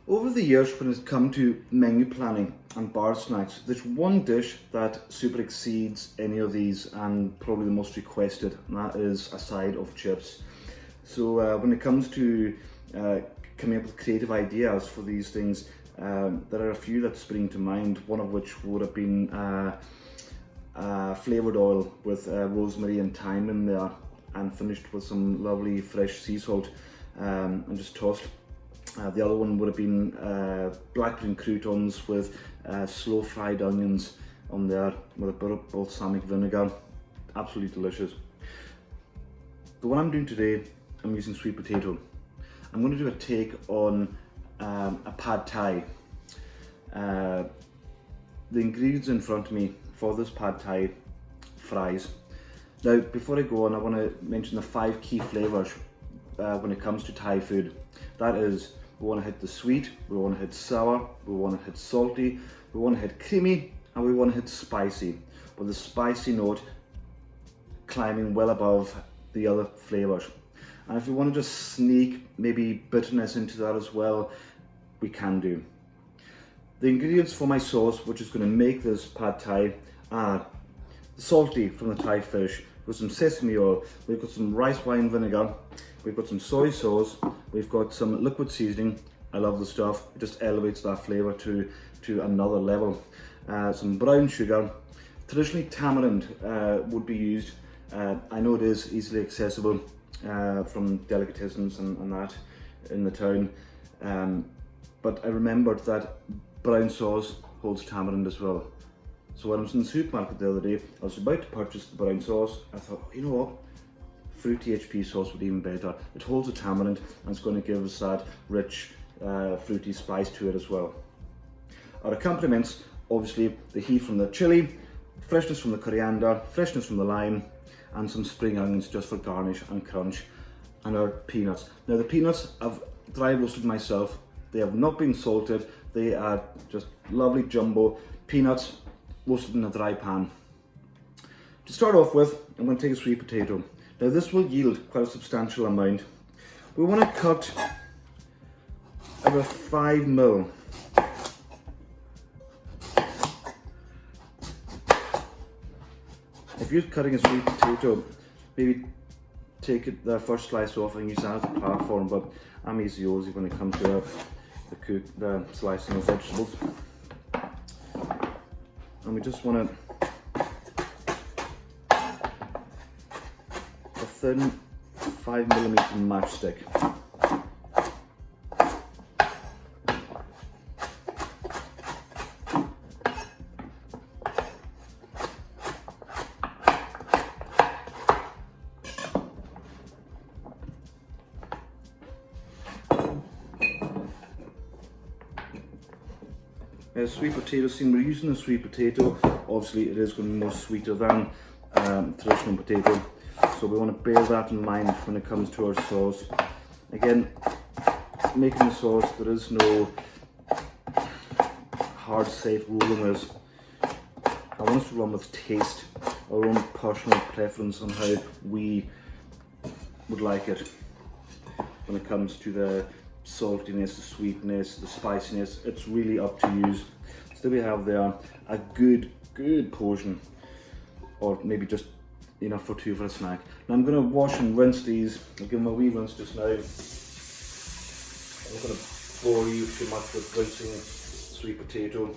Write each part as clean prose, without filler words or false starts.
Over the years, when it's come to menu planning and bar snacks, there's one dish that super exceeds any of these and probably the most requested, and that is a side of chips. So when it comes to coming up with creative ideas for these things, there are a few that spring to mind, one of which would have been flavoured oil with rosemary and thyme in there, and finished with some lovely fresh sea salt and just tossed. The other one would have been blackberry croutons with slow fried onions on there with a bit of balsamic vinegar. Absolutely delicious. The one I'm doing today, I'm using sweet potato. I'm going to do a take on a pad thai. The ingredients in front of me for this pad thai fries. Now, before I go on, I want to mention the 5 key flavours when it comes to Thai food. That is, we want to hit the sweet, we want to hit sour, we want to hit salty, we want to hit creamy, and we want to hit spicy, with the spicy note climbing well above the other flavours. And if you want to just sneak maybe bitterness into that as well, we can do. The ingredients for my sauce, which is going to make this pad thai, are the salty from the Thai fish, with some sesame oil, we've got some rice wine vinegar, we've got some soy sauce, we've got some liquid seasoning. I love the stuff, it just elevates that flavour to another level. Some brown sugar. Traditionally tamarind would be used. I know it is easily accessible from delicatessens and that in the town, but I remembered that brown sauce holds tamarind as well. So when I was in the supermarket the other day, I was about to purchase the brown sauce. I thought, you know what, fruity HP sauce would be even better. It holds the tamarind and it's going to give us that rich fruity spice to it as well. Our accompaniments, obviously the heat from the chilli, freshness from the coriander, freshness from the lime, and some spring onions just for garnish and crunch, and our peanuts. Now the peanuts I've dry roasted myself. They have not been salted. They are just lovely jumbo peanuts roasted in a dry pan. To start off with, I'm going to take a sweet potato. Now this will yield quite a substantial amount. We want to cut about 5 mil. If you're cutting a sweet potato, maybe take the first slice off and use that as a platform, but I'm easy-ozy when it comes to the slicing of vegetables. And we just want a thin 5mm matchstick. Sweet potato scene, we're using a sweet potato. Obviously it is going to be more sweeter than traditional potato, so we want to bear that in mind when it comes to our sauce. Again, making the sauce, there is no hard set rule in this. I want us to run with taste, our own personal preference on how we would like it. When it comes to the saltiness, the sweetness, the spiciness, it's really up to you. So we have there a good portion, or maybe just enough for 2 for a snack. Now I'm going to wash and rinse these. I'll give them a wee rinse just now. I'm not going to bore you too much with rinsing sweet potato.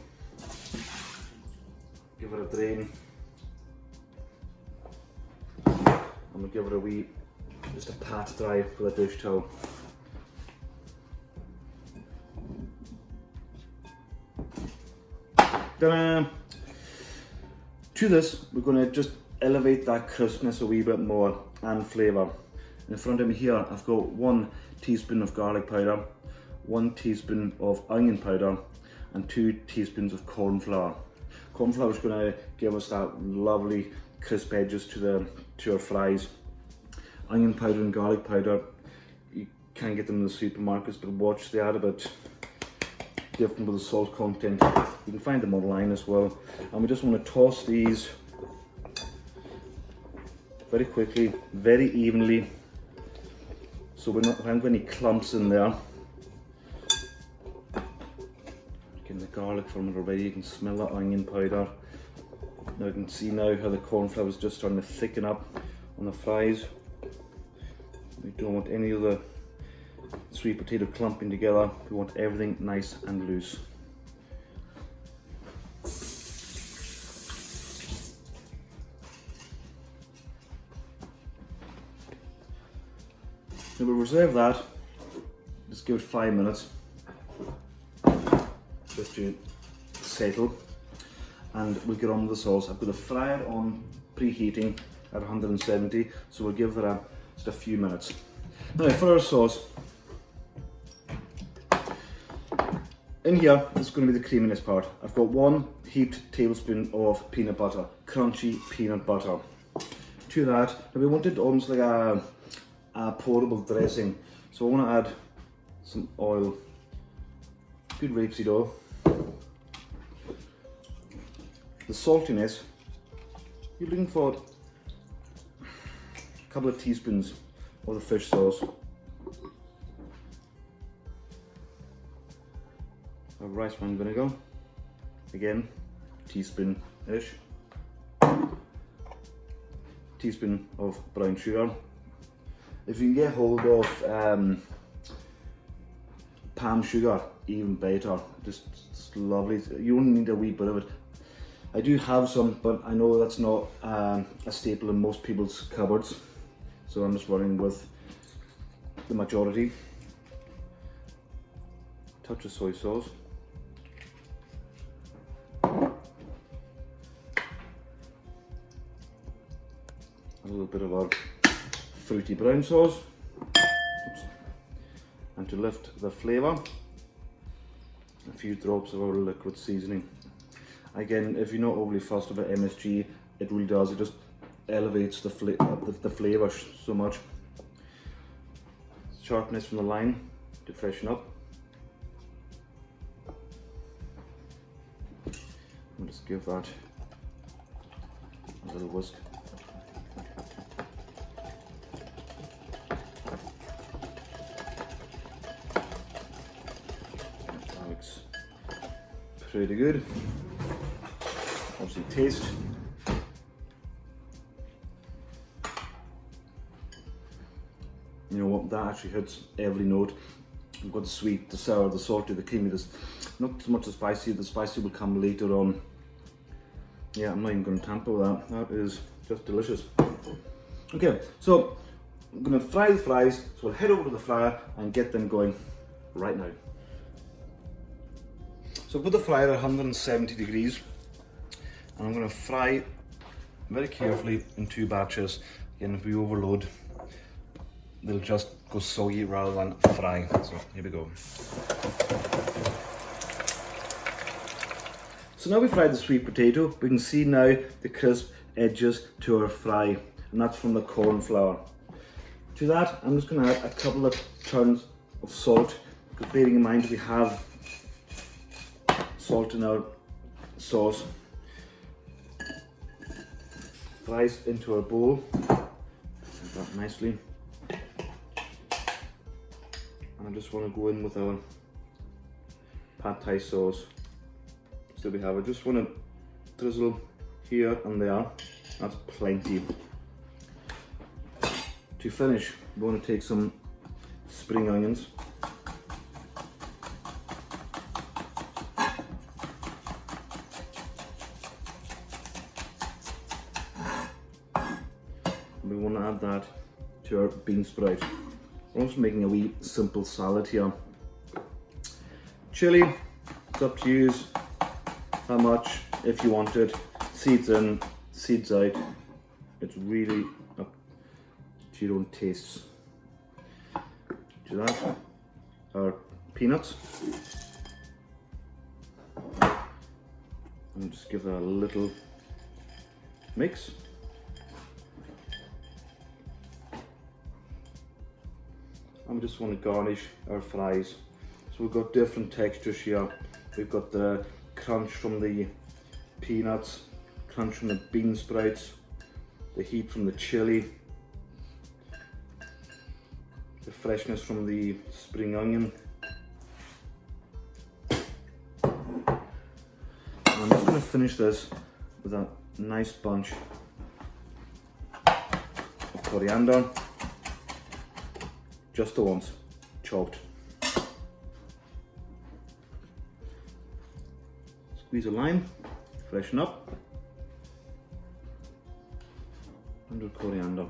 Give it a drain. I'm going to give it a wee, just a pat dry with a dish towel. To this, we're going to just elevate that crispness a wee bit more and flavour. In front of me here, I've got 1 teaspoon of garlic powder, 1 teaspoon of onion powder, and 2 teaspoons of corn flour. Corn flour is going to give us that lovely crisp edges to our fries. Onion powder and garlic powder, you can get them in the supermarkets, but watch, they add a bit different with the salt content. You can find them online as well. And we just want to toss these very quickly, very evenly, so we haven't got any clumps in there. And the garlic from it already, you can smell that onion powder. Now you can see now how the cornflour is just starting to thicken up on the fries. We don't want any of the sweet potato clumping together. We want everything nice and loose. Now we'll reserve that, just give it 5 minutes just to settle, and we'll get on with the sauce. I've got the fryer on preheating at 170, so we'll give that just a few minutes. Now for our sauce, in here is going to be the creaminess part. I've got 1 heaped tablespoon of peanut butter, crunchy peanut butter. To that, now we wanted almost like a portable dressing, so I want to add some oil, good rapeseed oil. The saltiness, you're looking for a couple of teaspoons of the fish sauce, of rice wine vinegar, again teaspoon-ish, teaspoon of brown sugar. If you can get hold of palm sugar, even better, just lovely. You only need a wee bit of it. I do have some, but I know that's not a staple in most people's cupboards, so I'm just running with the majority. Touch of soy sauce. A little bit of our fruity brown sauce. Oops. And to lift the flavour, a few drops of our liquid seasoning. Again, if you're not overly fussed about MSG, it really does, it just elevates the flavour so much. Sharpness from the lime to freshen up. I'll just give that a little whisk. That looks pretty good. Obviously taste. You know what, that actually hits every note. We've got the sweet, the sour, the salty, the creamy, there's not so much the spicy will come later on. Yeah, I'm not even going to tamper with that, that is just delicious. Okay, so I'm going to fry the fries, so we'll head over to the fryer and get them going right now. So I've put the fryer at 170 degrees. And I'm going to fry very carefully in 2 batches. Again, if we overload, they'll just go soggy rather than fry. So here we go. So now we fried the sweet potato, we can see now the crisp edges to our fry, and that's from the corn flour. To that, I'm just going to add a couple of turns of salt, because bearing in mind we have salt in our sauce. Fries into our bowl, like that nicely, and I just want to go in with our pad thai sauce. So we have, I just want to drizzle here and there, that's plenty. To finish, we want to take some spring onions. We want to add that to our bean sprout. We're also making a wee simple salad here. Chilli, it's up to you how much, if you want it. Seeds in, seeds out. It's really up to your own tastes. To that, our peanuts. And just give that a little mix. And we just want to garnish our fries. So we've got different textures here. We've got the crunch from the peanuts, crunch from the bean sprouts, the heat from the chili, the freshness from the spring onion. to finish this with a nice bunch of coriander, just the once, chopped. Squeeze a lime, freshen up, and coriander.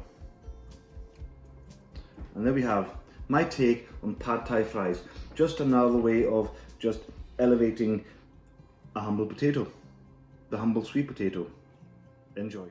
And there we have my take on pad thai fries. Just another way of just elevating a humble potato, the humble sweet potato. Enjoy.